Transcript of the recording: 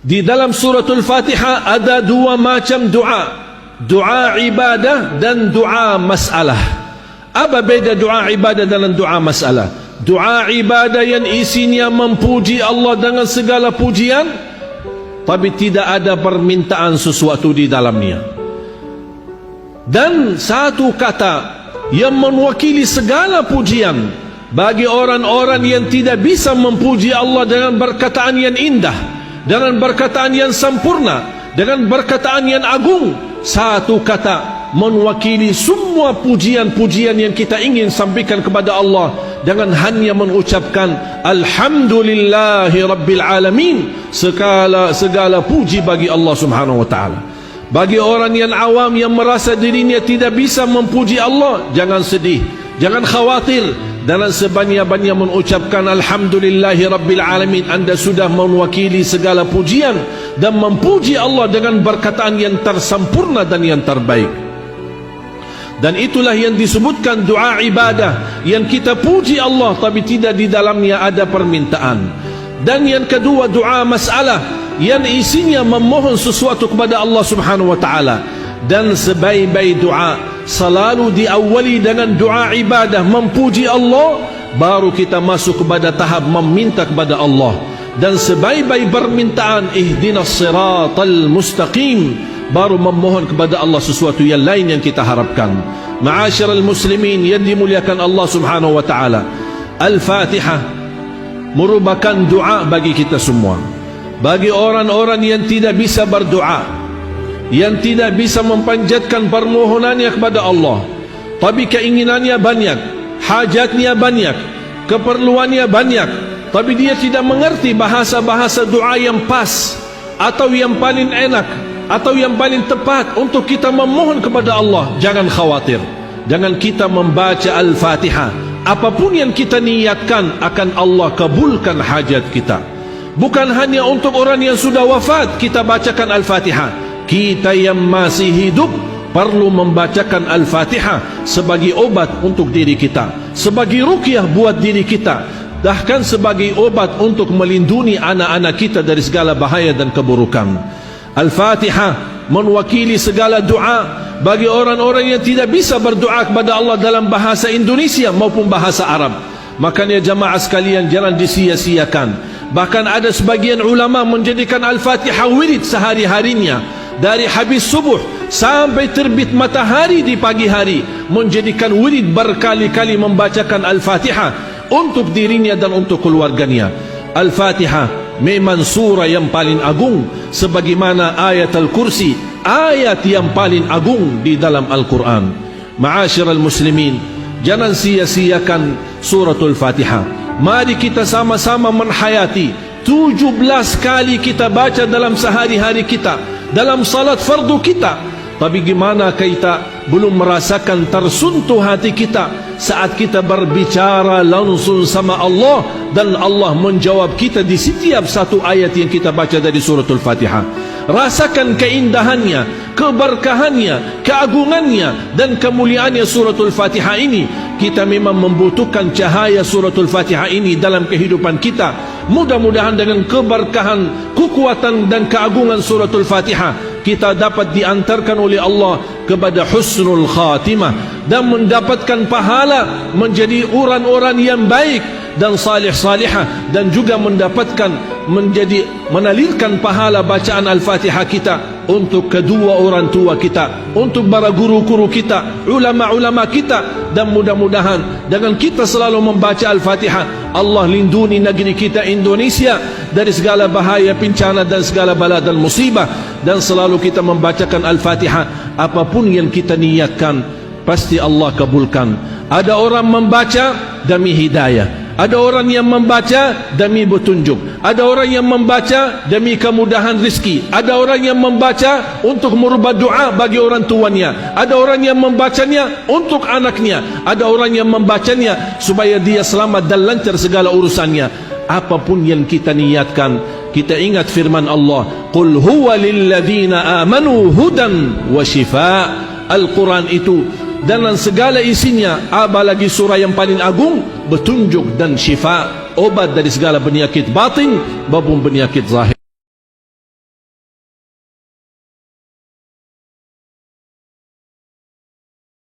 Di dalam suratul Fatihah ada dua macam doa, doa ibadah dan doa masalah. Apa beza doa ibadah dan doa masalah? Doa ibadah yang isinya memuji Allah dengan segala pujian, tapi tidak ada permintaan sesuatu di dalamnya. Dan satu kata yang mewakili segala pujian bagi orang-orang yang tidak bisa memuji Allah dengan perkataan yang indah, dengan perkataan yang sempurna, dengan perkataan yang agung. Satu kata mewakili semua pujian-pujian yang kita ingin sampaikan kepada Allah dengan hanya mengucapkan Alhamdulillahi Rabbil Alamin. Segala puji bagi Allah Subhanahu wa ta'ala. Bagi orang yang awam yang merasa dirinya tidak bisa memuji Allah, jangan sedih, jangan khawatir. Dalam sebanyak-banyak mengucapkan Alhamdulillahi Rabbil Alamin, anda sudah mewakili segala pujian dan memuji Allah dengan perkataan yang tersempurna dan yang terbaik. Dan itulah yang disebutkan doa ibadah, yang kita puji Allah tapi tidak di dalamnya ada permintaan. Dan yang kedua doa masalah, yang isinya memohon sesuatu kepada Allah Subhanahu wa ta'ala. Dan sebaik-baik doa selalu diawali dengan doa ibadah, memuji Allah, baru kita masuk kepada tahap meminta kepada Allah. Dan sebaik-baik permintaan ihdinas siratal mustaqim, baru memohon kepada Allah sesuatu yang lain yang kita harapkan. Ma'asyiral muslimin yang dimuliakan Allah Subhanahu wa ta'ala, Al-Fatihah merupakan doa bagi kita semua. Bagi orang-orang yang tidak bisa berdoa, yang tidak bisa mempanjatkan permohonannya kepada Allah, tapi keinginannya banyak, hajatnya banyak, keperluannya banyak, tapi dia tidak mengerti bahasa-bahasa doa yang pas atau yang paling enak atau yang paling tepat untuk kita memohon kepada Allah. Jangan khawatir, jangan kita membaca Al-Fatihah, apapun yang kita niatkan akan Allah kabulkan hajat kita. Bukan hanya untuk orang yang sudah wafat kita bacakan Al-Fatihah, kita yang masih hidup perlu membacakan Al-Fatihah sebagai obat untuk diri kita, sebagai ruqyah buat diri kita, bahkan sebagai obat untuk melindungi anak-anak kita dari segala bahaya dan keburukan. Al-Fatihah mewakili segala doa bagi orang-orang yang tidak bisa berdoa kepada Allah dalam bahasa Indonesia maupun bahasa Arab. Makanya jamaah sekalian, jangan disia-siakan. Bahkan ada sebagian ulama menjadikan Al-Fatihah wirid sehari-harinya, dari habis subuh sampai terbit matahari di pagi hari, menjadikan wirid berkali-kali membacakan Al-Fatihah untuk dirinya dan untuk keluarganya. Al-Fatihah memang surah yang paling agung, sebagaimana ayat Al-Kursi, ayat yang paling agung di dalam Al-Quran. Ma'asyiral muslimin, jangan sia-siakan suratul Fatihah. Mari kita sama-sama menghayati 17 kali kita baca dalam sehari-hari kita, dalam salat fardu kita. Tapi gimana kita belum merasakan tersentuh hati kita saat kita berbicara langsung sama Allah dan Allah menjawab kita di setiap satu ayat yang kita baca dari suratul Fatihah. Rasakan keindahannya, keberkahannya, keagungannya dan kemuliaannya suratul Fatihah ini. Kita memang membutuhkan cahaya suratul Fatihah ini dalam kehidupan kita. Mudah-mudahan dengan keberkahan, kekuatan dan keagungan suratul Fatihah, kita dapat diantarkan oleh Allah kepada husnul khatimah dan mendapatkan pahala menjadi orang-orang yang baik dan salih-salihah, dan juga mendapatkan menalirkan pahala bacaan Al-Fatihah kita untuk kedua orang tua kita, untuk para guru-guru kita, ulama-ulama kita. Dan mudah-mudahan dengan kita selalu membaca Al-Fatihah, Allah lindungi negeri kita Indonesia dari segala bahaya, bencana dan segala bala dan musibah. Dan selalu kita membacakan Al-Fatihah, apapun yang kita niatkan pasti Allah kabulkan. Ada orang membaca demi hidayah, ada orang yang membaca demi petunjuk, ada orang yang membaca demi kemudahan rizki, ada orang yang membaca untuk merubah doa bagi orang tuanya, ada orang yang membacanya untuk anaknya, ada orang yang membacanya supaya dia selamat dan lancar segala urusannya. Apapun yang kita niatkan, kita ingat firman Allah, qul huwa lilladzina amanu hudan wa shifa. Al-Quran itu dan segala isinya, apalagi surah yang paling agung, petunjuk dan syifa, obat dari segala penyakit batin maupun penyakit zahir.